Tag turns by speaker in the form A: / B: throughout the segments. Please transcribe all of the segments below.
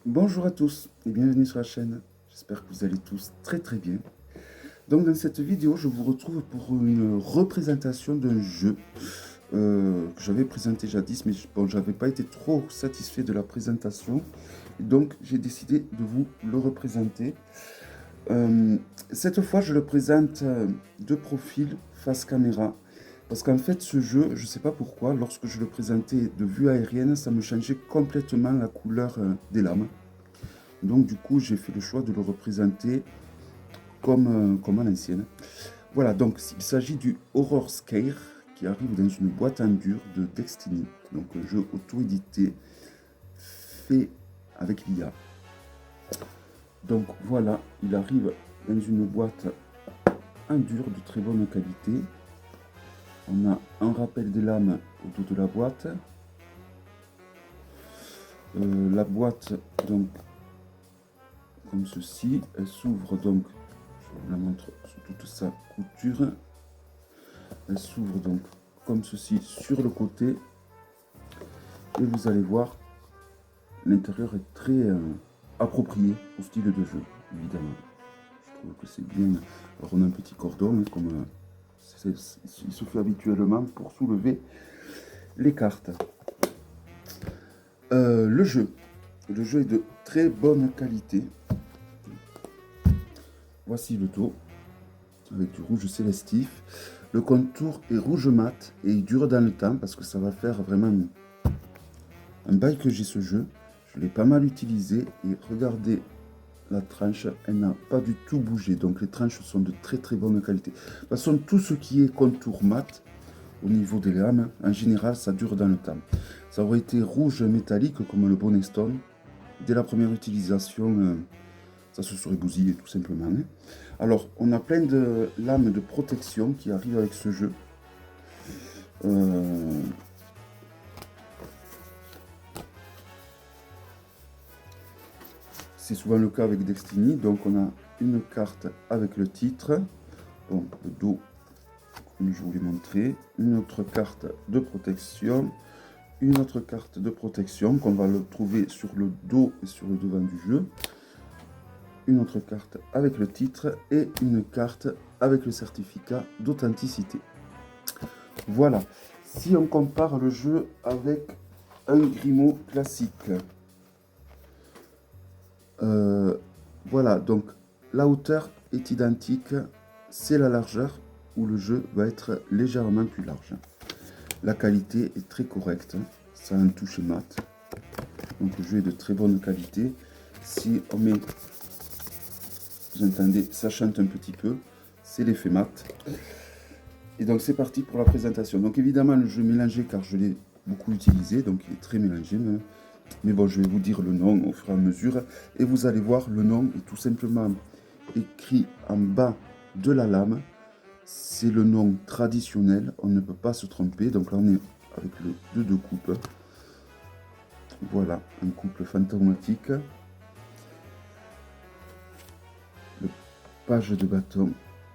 A: Bonjour à tous et bienvenue sur la chaîne. J'espère que vous allez tous très très bien. Donc dans cette vidéo, je vous retrouve pour une représentation d'un jeu que j'avais présenté jadis, mais bon, j'avais pas été trop satisfait de la présentation. Donc j'ai décidé de vous le représenter. Euh, cette fois, je le présente de profil face caméra. Parce qu'en fait, ce jeu, je ne sais pas pourquoi, lorsque je le présentais de vue aérienne, ça me changeait complètement la couleur des lames. Donc du coup, j'ai fait le choix de le représenter comme à l'ancienne. Voilà, donc il s'agit du Horror Scare qui arrive dans une boîte en dur de Destiny. Donc un jeu auto-édité fait avec l'IA. Donc voilà, il arrive dans une boîte en dur de très bonne qualité. On a un rappel des lames au dos de la boîte. La boîte, donc, comme ceci, elle s'ouvre donc, je vous la montre sous toute sa couture. Elle s'ouvre donc comme ceci sur le côté. Et vous allez voir, l'intérieur est très approprié au style de jeu, évidemment. Je trouve que c'est bien. Alors on a un petit cordon, hein, comme il se fait habituellement pour soulever les cartes. Le jeu. Le jeu est de très bonne qualité. Voici le dos, avec du rouge célestif. Le contour est rouge mat et il dure dans le temps parce que ça va faire vraiment un bail que j'ai ce jeu. Je l'ai pas mal utilisé et regardez la tranche, elle n'a pas du tout bougé. Donc les tranches sont de très très bonne qualité. De toute façon, tout ce qui est contour mat au niveau des lames, en général, ça dure dans le temps. Ça aurait été rouge métallique comme le Bonnet Stone. Dès la première utilisation, ça se serait bousillé tout simplement. Alors, on a plein de lames de protection qui arrivent avec ce jeu. C'est souvent le cas avec Destiny. Donc, on a une carte avec le titre. Bon, le dos, comme je vous l'ai montré. Une autre carte de protection. Une autre carte de protection qu'on va le trouver sur le dos et sur le devant du jeu. Une autre carte avec le titre et une carte avec le certificat d'authenticité. Voilà. Si on compare le jeu avec un Grimaud classique, voilà, donc la hauteur est identique, c'est la largeur où le jeu va être légèrement plus large. La qualité est très correcte, ça a un touche mat, donc le jeu est de très bonne qualité. Si on met, vous entendez, ça chante un petit peu, c'est l'effet mat. Et donc c'est parti pour la présentation. Donc évidemment le jeu mélangé car je l'ai beaucoup utilisé, donc il est très mélangé même. Mais bon, je vais vous dire le nom au fur et à mesure. Et vous allez voir, le nom est tout simplement écrit en bas de la lame. C'est le nom traditionnel, on ne peut pas se tromper. Donc là on est avec le 2 de coupe. Voilà, un couple fantomatique. Le page de bâton.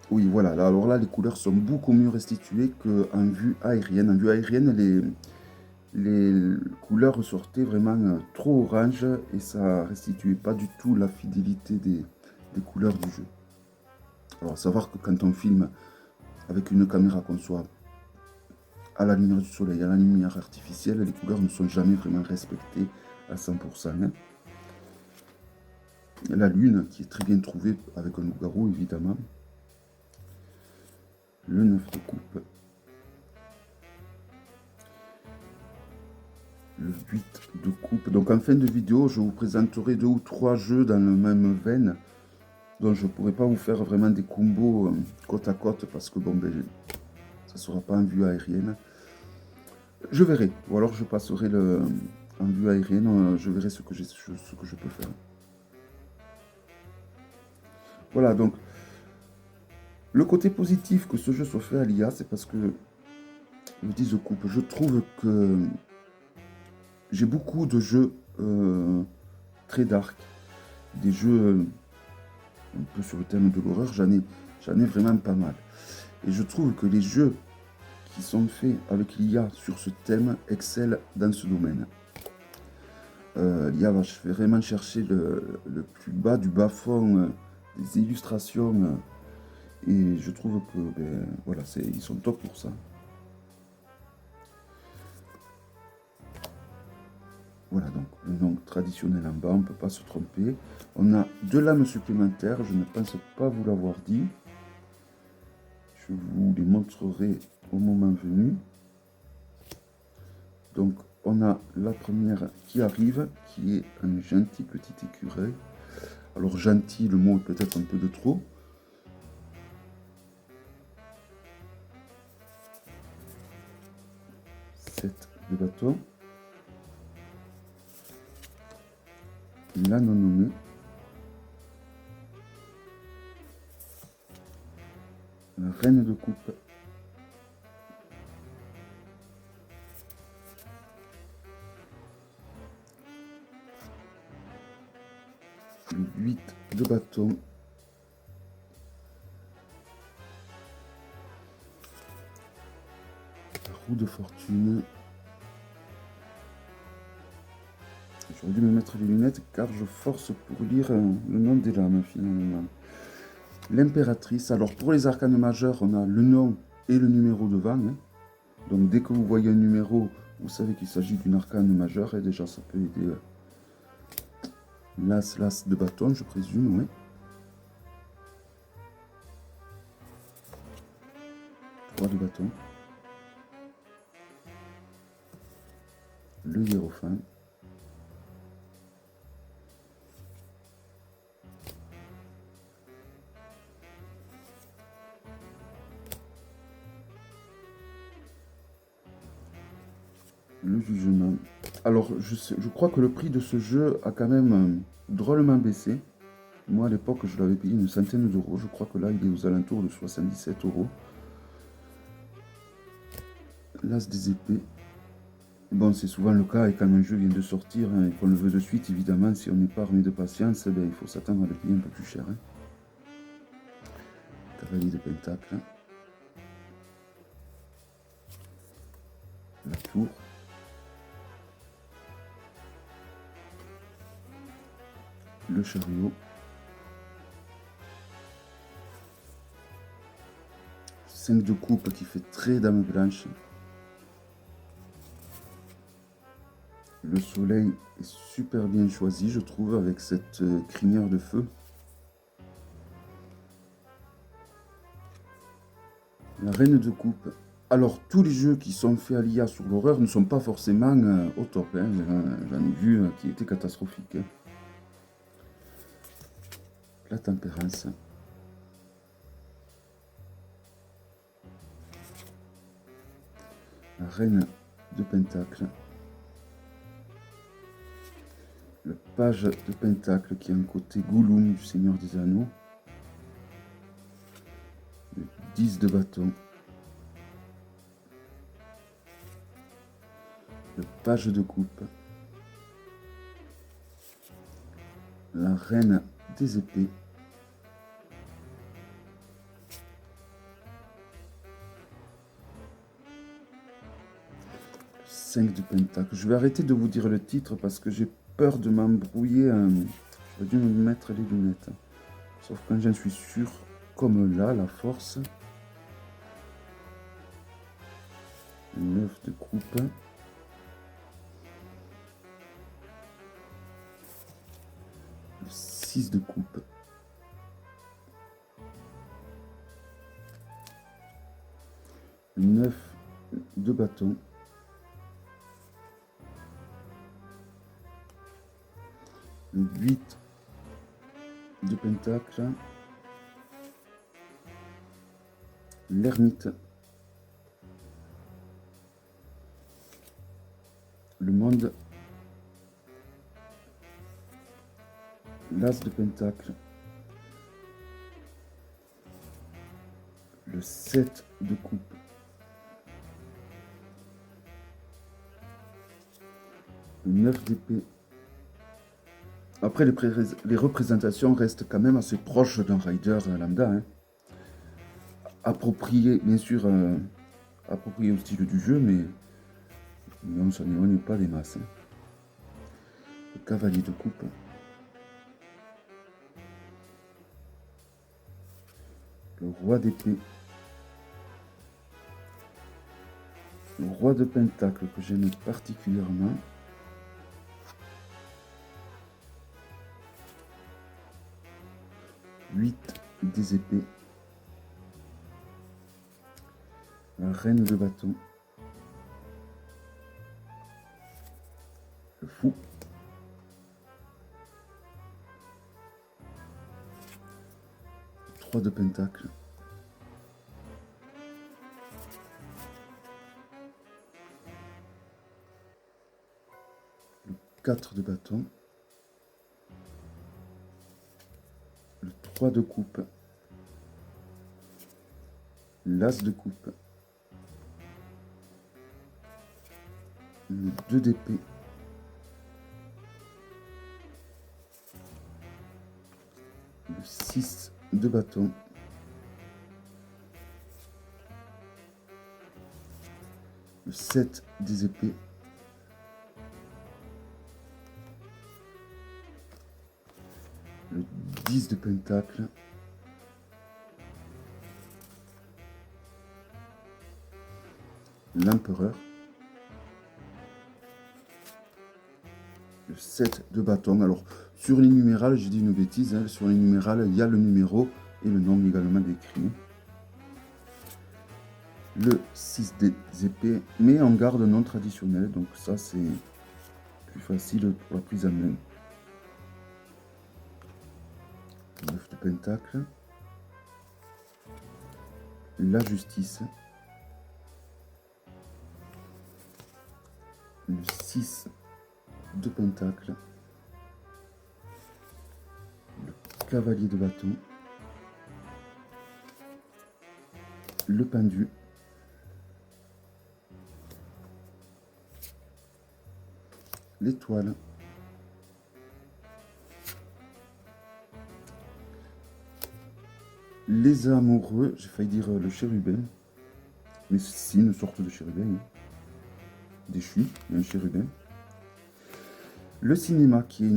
A: Oui, voilà. Alors là, les couleurs sont beaucoup mieux restituées qu'en vue aérienne. En vue aérienne, les couleurs ressortaient vraiment trop orange et ça restituait pas du tout la fidélité des couleurs du jeu. Alors, savoir que quand on filme avec une caméra, qu'on soit à la lumière du soleil, à la lumière artificielle, les couleurs ne sont jamais vraiment respectées à 100%. Hein. La lune, qui est très bien trouvée avec un loup-garou, évidemment. Le 9 de coupe. Le 8 de coupe. Donc en fin de vidéo, je vous présenterai 2 ou 3 jeux dans la même veine. Donc je ne pourrai pas vous faire vraiment des combos côte à côte parce que bon, ben, ça ne sera pas en vue aérienne. Je verrai. Ou alors je passerai en vue aérienne, je verrai ce que je peux faire. Voilà, donc le côté positif que ce jeu soit fait à l'IA, c'est parce que, le 10 de coupe, je trouve que j'ai beaucoup de jeux très dark, des jeux un peu sur le thème de l'horreur, j'en ai vraiment pas mal. Et je trouve que les jeux qui sont faits avec l'IA sur ce thème excellent dans ce domaine. je vais vraiment chercher le plus bas du bas fond des illustrations. Et je trouve que voilà, ils sont top pour ça. Voilà, donc le nom traditionnel en bas, on ne peut pas se tromper. On a 2 lames supplémentaires, je ne pense pas vous l'avoir dit. Je vous les montrerai au moment venu. Donc on a la première qui arrive, qui est un gentil petit écureuil. Alors gentil, le mot est peut-être un peu de trop. De bâton. La non nommée. La reine de coupe. Le 8 de bâton. La roue de fortune. J'aurais dû me mettre les lunettes car je force pour lire le nom des lames finalement. L'impératrice. Alors pour les arcanes majeurs, on a le nom et le numéro devant. Hein. Donc dès que vous voyez un numéro, vous savez qu'il s'agit d'une arcane majeure et déjà ça peut aider. L'as de bâton, je présume, oui. 3 de bâton. Le hiérophant. Le jugement. Alors, je crois que le prix de ce jeu a quand même drôlement baissé. Moi, à l'époque, je l'avais payé une centaine d'euros. Je crois que là, il est aux alentours de 77 euros. L'as des épées. Bon, c'est souvent le cas, et quand un jeu vient de sortir, hein, et qu'on le veut de suite, évidemment, si on n'est pas armé de patience, il faut s'attendre à le payer un peu plus cher. Hein. Cavalier de pentacle. La tour. Le chariot. 5 de coupe qui fait très dame blanche. Le soleil est super bien choisi, je trouve, avec cette crinière de feu. La reine de coupe. Alors, tous les jeux qui sont faits à l'IA sur l'horreur ne sont pas forcément au top. Hein. J'en ai vu qui étaient catastrophiques. Hein. La tempérance. La reine de pentacle. Le page de pentacle qui a un côté Gollum du Seigneur des Anneaux. Le 10 de bâton. Le page de coupe. La reine des épées. Le 5 de pentacle. Je vais arrêter de vous dire le titre parce que j'ai peur de m'embrouiller. J'aurais dû me mettre les lunettes. Sauf quand j'en suis sûr, comme là, la force. 9 de coupe. Le 6 de coupe. Le 9 de bâton. Le 8 de pentacle. L'ermite. Le monde. L'as de pentacle. Le 7 de coupe. Le 9 d'épée. Après, les représentations restent quand même assez proches d'un rider lambda. Hein. Approprié, bien sûr, approprié au style du jeu, mais on ne s'en éloigne pas des masses. Hein. cavalier de coupe, le roi d'épée, le roi de pentacle que j'aime particulièrement, des épées, la reine de bâton, le fou, le 3 de pentacle, le 4 de bâton, le 3 de coupe, l'as de coupe, le 2 d'épée, le 6 de bâton, le 7 des épées, le 10 de pentacle, l'empereur, le 7 de bâton. Alors, sur les numérales, j'ai dit une bêtise, hein, sur les numérales, il y a le numéro et le nom également décrit. Le 6 des épées, mais en garde non traditionnelle, donc ça c'est plus facile pour la prise en main. Le 9 de pentacle, la justice, le 6 de pentacle, le cavalier de bâton, le pendu, l'étoile, les amoureux, j'ai failli dire le chérubin, mais c'est une sorte de chérubin, hein. Déchu, un chérubin. Le cinéma, qui est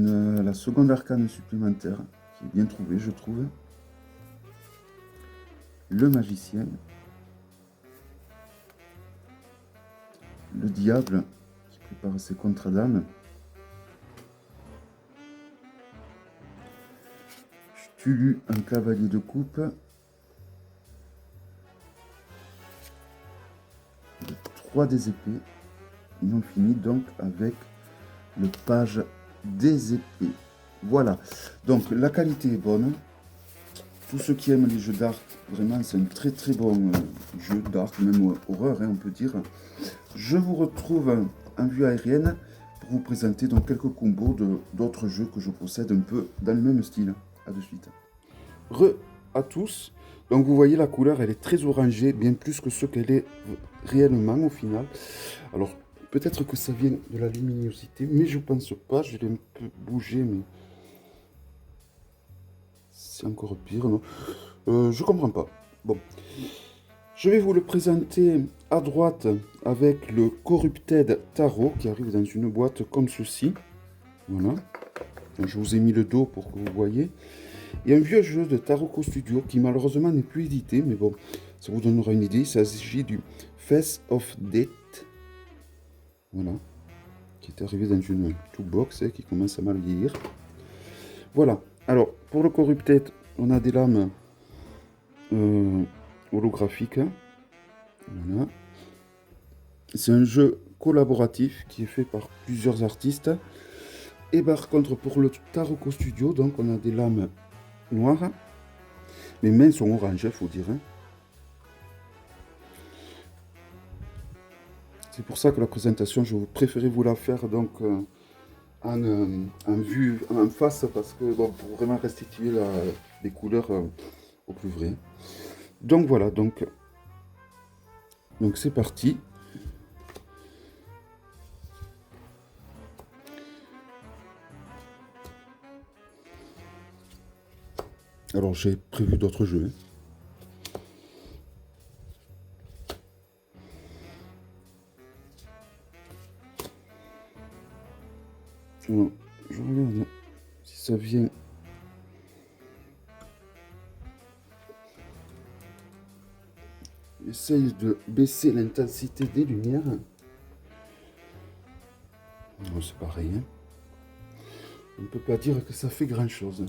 A: la seconde arcane supplémentaire, qui est bien trouvée, je trouve. Le magicien. Le diable, qui prépare ses contre-dames. Cthulhu, un cavalier de coupe. Le 3 des épées. Et on finit donc avec le page des épées. Voilà, donc la qualité est bonne. Tous ceux qui aiment les jeux d'art, vraiment c'est un très très bon jeu d'art, même horreur, hein, on peut dire. Je vous retrouve en vue aérienne pour vous présenter donc quelques combos d'autres jeux que je possède un peu dans le même style. A de suite. Re à tous. Donc vous voyez la couleur, elle est très orangée, bien plus que ce qu'elle est réellement au final. Alors peut-être que ça vient de la luminosité, mais je pense pas. Je l'ai un peu bougé, mais c'est encore pire, non? Je comprends pas. Bon, je vais vous le présenter à droite avec le Corrupted Tarot qui arrive dans une boîte comme ceci. Voilà. Je vous ai mis le dos pour que vous voyez. Et un vieux jeu de Taroko Studio qui malheureusement n'est plus édité, mais bon, ça vous donnera une idée. Il s'agit du Face of Death. Voilà. Qui est arrivé dans une toolbox qui commence à mal vieillir. Voilà. Alors, pour le Corrupted, on a des lames holographiques. Voilà. C'est un jeu collaboratif qui est fait par plusieurs artistes. Et par contre, pour le Taroko Studio, donc on a des lames noires. Les mains sont oranges, il faut dire. Hein. C'est pour ça que la présentation, je préférais vous la faire donc en vue, en face, parce que bon, pour vraiment restituer les couleurs au plus vrai. Donc voilà, donc c'est parti. Alors j'ai prévu d'autres jeux. Hein. Je regarde si ça vient. J'essaye de baisser l'intensité des lumières. Non, c'est pareil. Hein. On ne peut pas dire que ça fait grand chose.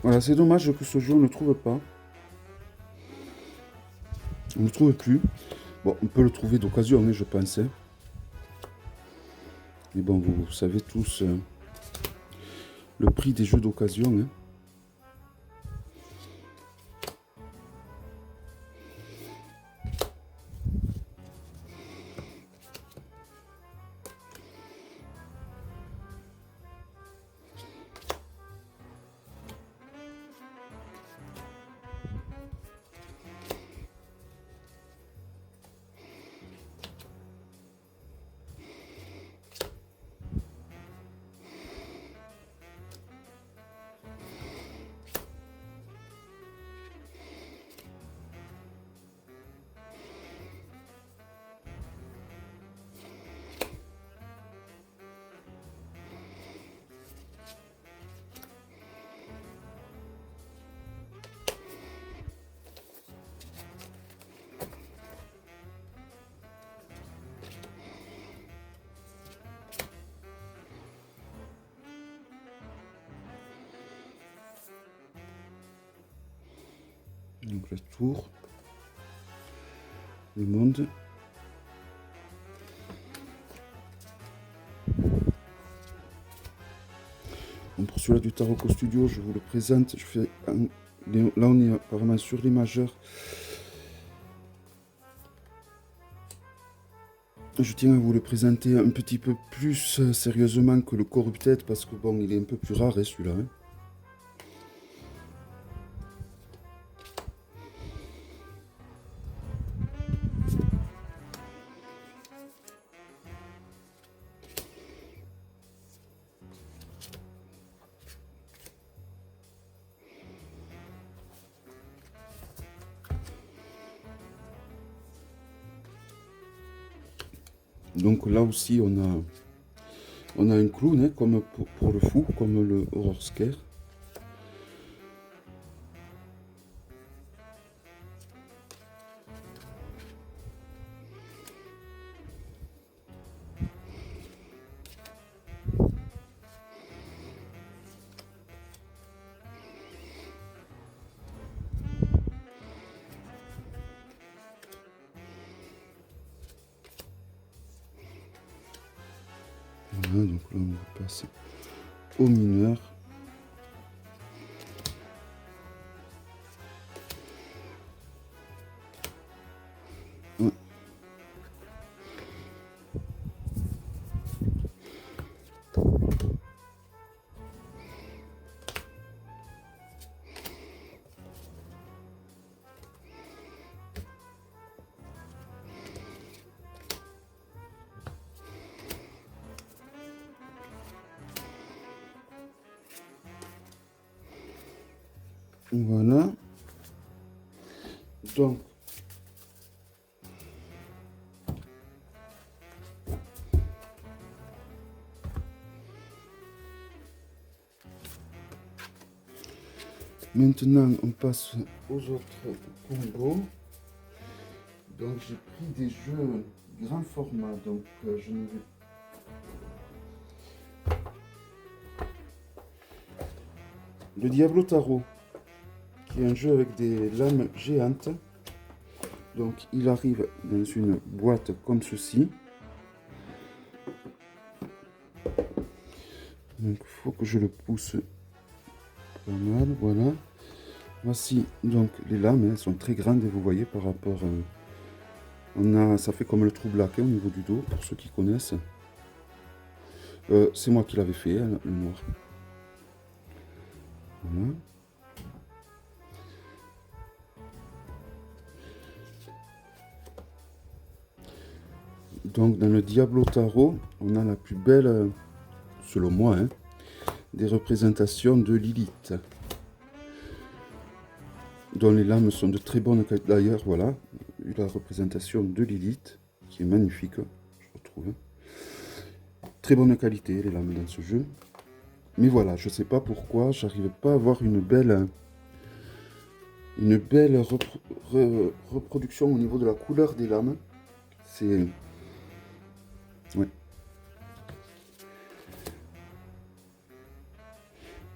A: Voilà, c'est dommage que ce jeu on ne le trouve pas. On ne le trouve plus. Bon, on peut le trouver d'occasion, hein, je pense. Hein. Mais bon, vous savez tous le prix des jeux d'occasion. Hein. Donc la tour, le monde. Bon, pour celui-là du Taroko Studio, je vous le présente. Je fais là on est apparemment sur les majeurs. Je tiens à vous le présenter un petit peu plus sérieusement que le Corrupted parce que bon, il est un peu plus rare hein, celui-là. Hein. Donc là aussi on a un clown hein, comme pour le fou, comme le Horror Scare. Voilà, donc là on passe au mineur. Ouais. Voilà. Donc, maintenant on passe aux autres combos. Donc j'ai pris des jeux grand format, donc je ne vais le Diablo Tarot, qui est un jeu avec des lames géantes. Donc il arrive dans une boîte comme ceci. Donc il faut que je le pousse pas mal, voilà. Voici donc les lames, elles sont très grandes et vous voyez par rapport... ça fait comme le trou black hein, au niveau du dos, pour ceux qui connaissent. C'est moi qui l'avais fait, hein, le noir. Voilà. Donc dans le Diablo Tarot, on a la plus belle selon moi, hein, des représentations de Lilith, dont les lames sont de très bonne qualité. D'ailleurs, voilà, la représentation de Lilith, qui est magnifique, je trouve. Très bonne qualité, les lames dans ce jeu. Mais voilà, je sais pas pourquoi, j'arrive pas à avoir une belle reproduction au niveau de la couleur des lames. C'est... Ouais.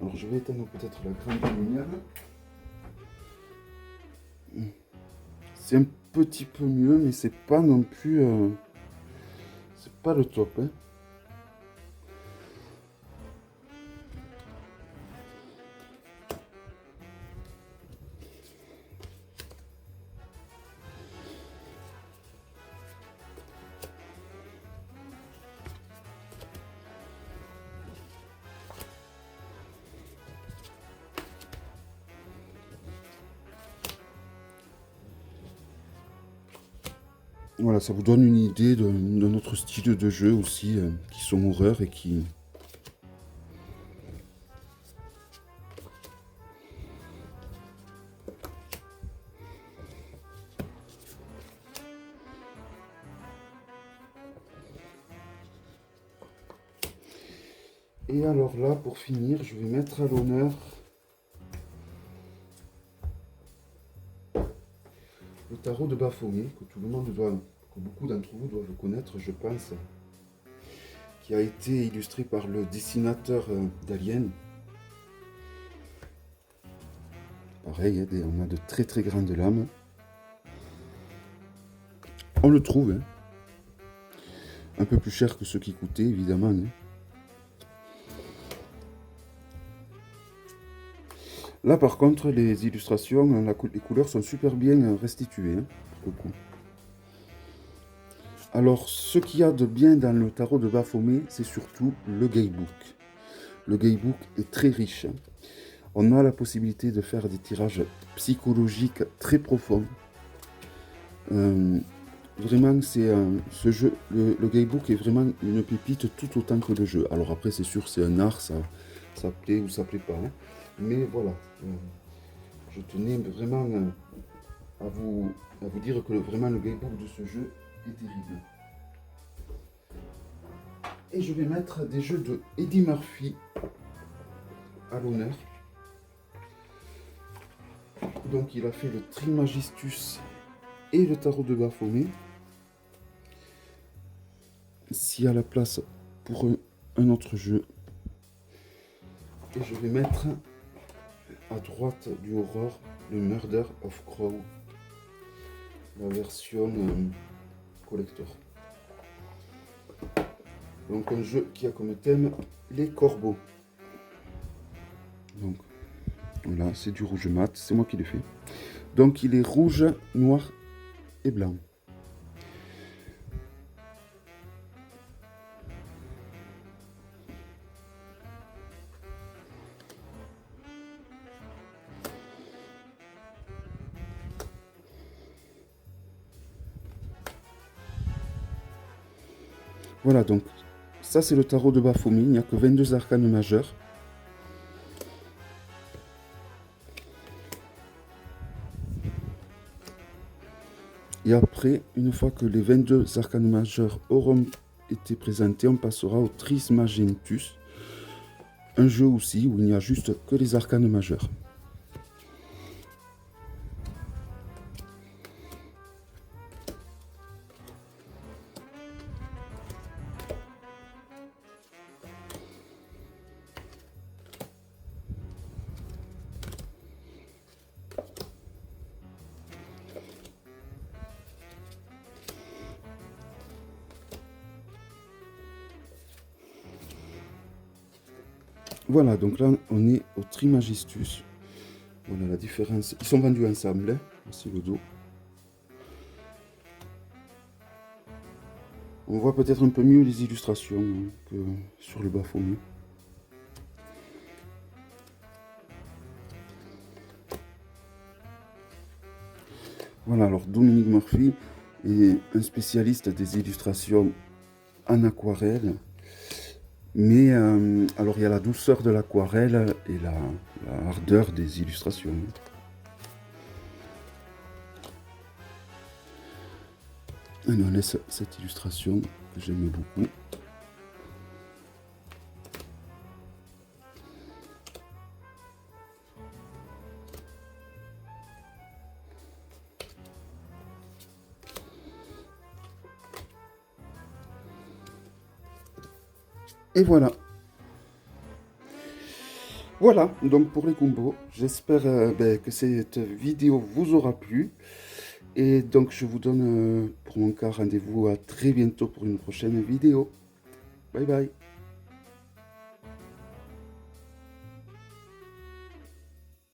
A: Alors je vais éteindre peut-être la grande lumière. C'est un petit peu mieux, mais c'est pas non plus... c'est pas le top, hein. Voilà, ça vous donne une idée de notre style de jeu aussi, qui sont horreurs et qui... Et alors là, pour finir, je vais mettre à l'honneur le tarot de Baphomet, que tout le monde doit, que beaucoup d'entre vous doivent connaître, je pense, qui a été illustré par le dessinateur d'Alien. Pareil, on a de très très grandes lames. On le trouve, hein. Un peu plus cher que ceux qui coûtaient, évidemment, hein. Là, par contre, les illustrations, les couleurs sont super bien restituées, hein, pour le coup. Alors, ce qu'il y a de bien dans le tarot de Baphomet, c'est surtout le Gayebook. Le Gayebook est très riche. On a la possibilité de faire des tirages psychologiques très profonds. Vraiment, c'est ce jeu, le Gayebook est vraiment une pépite tout autant que le jeu. Alors après, c'est sûr, c'est un art, ça plaît ou ça plaît pas, hein. Mais voilà, je tenais vraiment à vous dire que vraiment le Gayebook de ce jeu est terrible. Et je vais mettre des jeux de Eddie Murphy à l'honneur. Donc il a fait le Trimagistus et le tarot de Baphomet. S'il y a la place pour un autre jeu. Et je vais mettre à droite du Horror le Murder of Crow, la version collector. Donc un jeu qui a comme thème les corbeaux. Donc voilà, c'est du rouge mat, c'est moi qui l'ai fait. Donc il est rouge, noir et blanc. Voilà, donc ça c'est le tarot de Baphomet, il n'y a que 22 arcanes majeurs. Et après, une fois que les 22 arcanes majeurs auront été présentés, on passera au Trismegistus, un jeu aussi où il n'y a juste que les arcanes majeurs. Voilà, donc là on est au Trimagistus. Voilà la différence. Ils sont vendus ensemble, hein. Voici le dos. On voit peut-être un peu mieux les illustrations, hein, que sur le Baphomet. Voilà, alors Dominique Murphy est un spécialiste des illustrations en aquarelle. Mais alors il y a la douceur de l'aquarelle et la ardeur des illustrations. Allez, on laisse cette illustration que j'aime beaucoup. Et voilà. Voilà, donc pour les combos, j'espère que cette vidéo vous aura plu. Et donc je vous donne pour mon cas rendez-vous à très bientôt pour une prochaine vidéo. Bye bye.